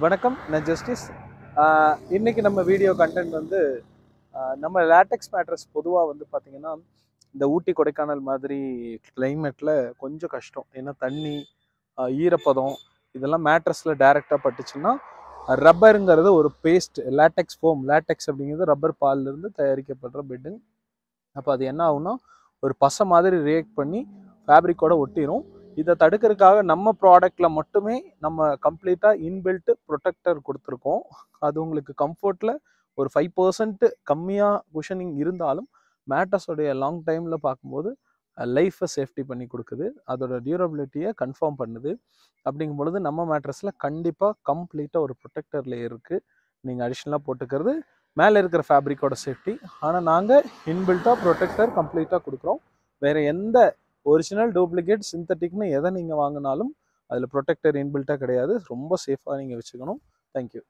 வணக்கம், நான் ஜஸ்டிஸ். இன்னைக்கு நம்ம வீடியோ கண்டென்ட் வந்து நம்ம லேட்டெக்ஸ் மேட்ரஸ் பொதுவாக வந்து பார்த்திங்கன்னா இந்த ஊட்டி கொடைக்கானல் மாதிரி கிளைமேட்டில் கொஞ்சம் கஷ்டம். ஏன்னா தண்ணி, ஈரப்பதம் இதெல்லாம் மேட்ரஸில் டைரெக்டாக பட்டுச்சுன்னா ரப்பருங்கிறது ஒரு பேஸ்ட், லேட்டெக்ஸ் ஃபோம், லேட்டெக்ஸ் அப்படிங்கிறது ரப்பர் பால்லேருந்து தயாரிக்கப்படுற பெட்டுங்க. அப்போ அது என்ன ஆகும்னா ஒரு பசை மாதிரி ரியாக்ட் பண்ணி ஃபேப்ரிக்கோட ஒட்டிடும். இதை தடுக்கிறதுக்காக நம்ம ப்ராடக்டில் மட்டுமே நம்ம கம்ப்ளீட்டாக இன்பில்ட்டு ப்ரொடெக்டர் கொடுத்துருக்கோம். அது உங்களுக்கு கம்ஃபர்ட்டில் ஒரு 5% கம்மியாக குஷனிங் இருந்தாலும் மேட்ரஸோடைய லாங் டைமில் பார்க்கும்போது லைஃப்பை சேஃப்டி பண்ணி கொடுக்குது, அதோட டியூரபிலிட்டியை கன்ஃபார்ம் பண்ணுது. அப்படிங்கும் பொழுது நம்ம மேட்ரஸில் கண்டிப்பாக கம்ப்ளீட்டாக ஒரு ப்ரொடெக்டர் லேயர் இருக்குது. நீங்கள் அடிஷ்னலாக போட்டுக்கிறது மேலே இருக்கிற ஃபேப்ரிக்கோட சேஃப்டி. ஆனால் நாங்கள் இன்பில்ட்டாக ப்ரொடெக்டர் கம்ப்ளீட்டாக கொடுக்குறோம். வேறு எந்த ஒரிஜினல், டூப்ளிகேட், சிந்தட்டிக்னு எதை நீங்கள் வாங்கினாலும் அதில் ப்ரொடெக்டர் இன்பில்ட்டாக கிடையாது. ரொம்ப சேஃபாக நீங்கள் வச்சுக்கணும். தேங்க்யூ.